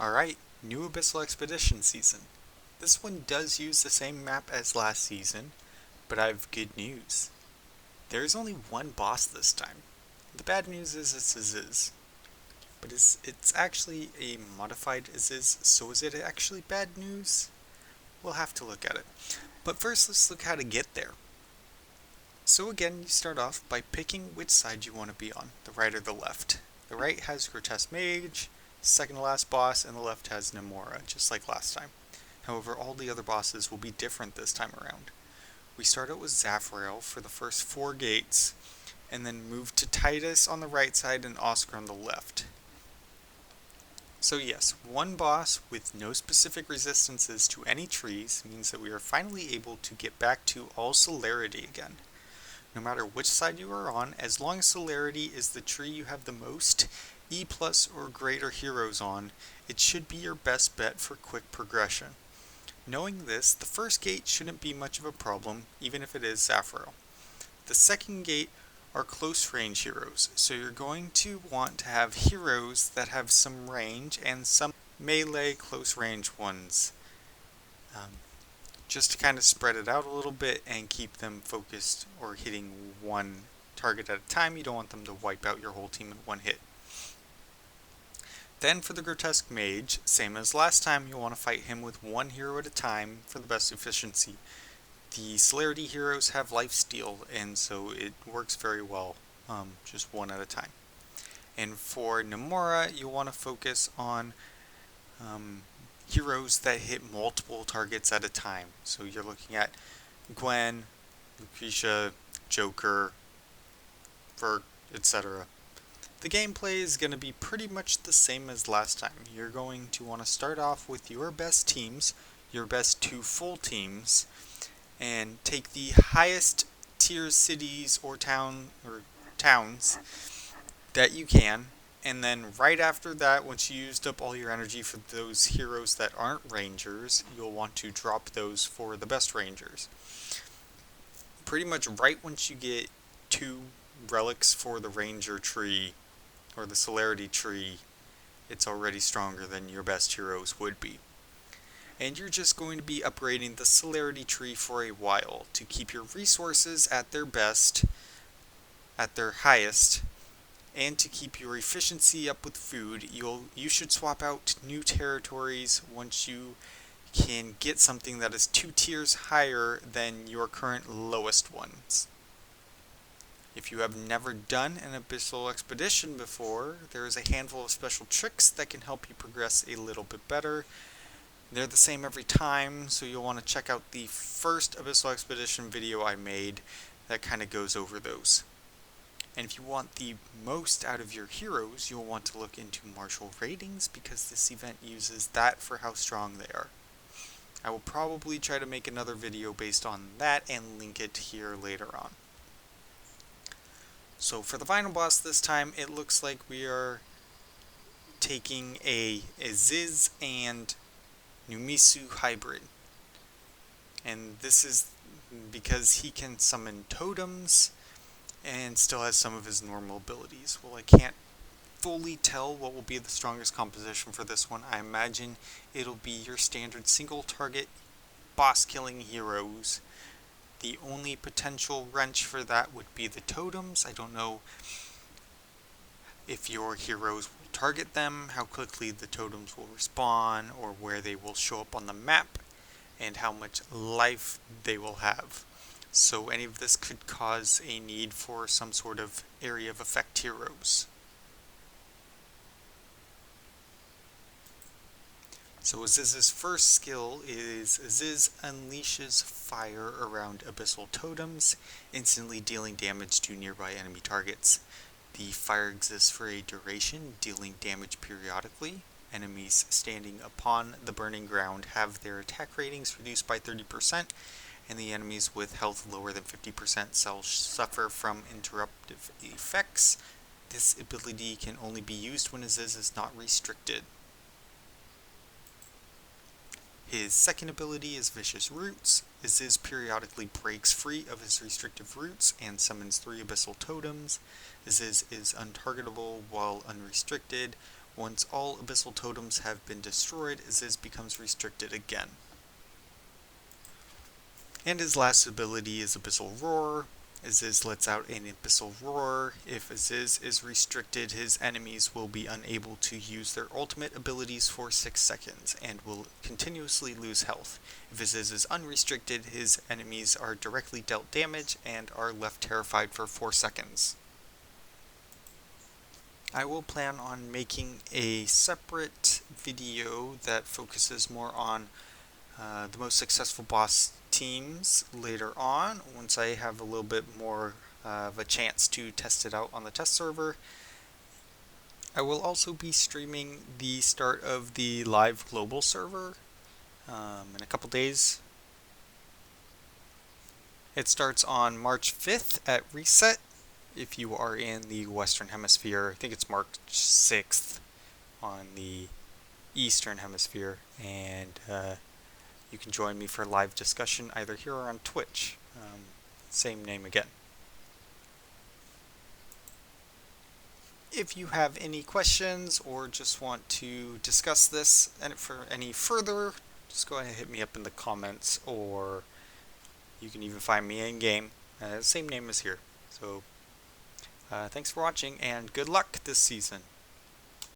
Alright, new Abyssal Expedition season. This one does use the same map as last season, but I have good news. There is only one boss this time. The bad news is it's Aziz. But it's actually a modified Aziz, so is it actually bad news? We'll have to look at it. But first let's look how to get there. So again, you start off by picking which side you want to be on, the right or the left. The right has Grotesque Mage, second to last boss, and the left has Namora, just like last time. However, all the other bosses will be different this time around. We start out with Zafrael for the first 4 gates, and then move to Titus on the right side and Oscar on the left. So yes, one boss with no specific resistances to any trees means that we are finally able to get back to all celerity again. No matter which side you are on, as long as celerity is the tree you have the most E+ or greater heroes on, it should be your best bet for quick progression. Knowing this, the first gate shouldn't be much of a problem, even if it is Zafrael. The second gate are close range heroes, so you're going to want to have heroes that have some range and some melee close range ones. Just to kind of spread it out a little bit and keep them focused or hitting one target at a time. You don't want them to wipe out your whole team in one hit. Then for the Grotesque Mage, same as last time, you'll want to fight him with one hero at a time for the best efficiency. The celerity heroes have lifesteal, and so it works very well, just one at a time. And for Namora, you'll want to focus on heroes that hit multiple targets at a time. So you're looking at Gwen, Lucretia, Joker, Vert, etc. The gameplay is going to be pretty much the same as last time. You're going to want to start off with your best teams, your best 2 full teams, and take the highest tier cities or towns that you can. And then right after that, once you used up all your energy for those heroes that aren't rangers, you'll want to drop those for the best rangers. Pretty much right once you get 2 relics for the ranger tree, or the celerity tree, it's already stronger than your best heroes would be. And you're just going to be upgrading the celerity tree for a while to keep your resources at their best, at their highest, and to keep your efficiency up with food. You should swap out new territories once you can get something that is 2 tiers higher than your current lowest ones. If you have never done an Abyssal Expedition before, there is a handful of special tricks that can help you progress a little bit better. They're the same every time, so you'll want to check out the first Abyssal Expedition video I made that kind of goes over those. And if you want the most out of your heroes, you'll want to look into martial ratings, because this event uses that for how strong they are. I will probably try to make another video based on that and link it here later on. So for the final boss this time, it looks like we are taking a Aziz and Numisu hybrid. And this is because he can summon totems and still has some of his normal abilities. Well, I can't fully tell what will be the strongest composition for this one. I imagine it'll be your standard single target boss killing heroes. The only potential wrench for that would be the totems. I don't know if your heroes will target them, how quickly the totems will respawn, or where they will show up on the map, and how much life they will have. So any of this could cause a need for some sort of area of effect heroes. So Aziz's first skill is Aziz unleashes fire around abyssal totems, instantly dealing damage to nearby enemy targets. The fire exists for a duration, dealing damage periodically. Enemies standing upon the burning ground have their attack ratings reduced by 30%, and the enemies with health lower than 50% suffer from interruptive effects. This ability can only be used when Aziz is not restricted. His second ability is Vicious Roots. Aziz periodically breaks free of his restrictive roots and summons 3 abyssal totems. Aziz is untargetable while unrestricted. Once all Abyssal Totems have been destroyed, Aziz becomes restricted again. And his last ability is Abyssal Roar. Aziz lets out an Abyssal Roar. If Aziz is restricted, his enemies will be unable to use their ultimate abilities for 6 seconds and will continuously lose health. If Aziz is unrestricted, his enemies are directly dealt damage and are left terrified for 4 seconds. I will plan on making a separate video that focuses more on the most successful boss teams later on, once I have a little bit more of a chance to test it out on the test server. I will also be streaming the start of the live global server in a couple days. It starts on March 5th at reset if you are in the Western Hemisphere. I think it's March 6th on the Eastern Hemisphere, and you can join me for live discussion either here or on Twitch. Same name again. If you have any questions or just want to discuss this and for any further, just go ahead and hit me up in the comments, or you can even find me in game. Same name as here. So thanks for watching and good luck this season.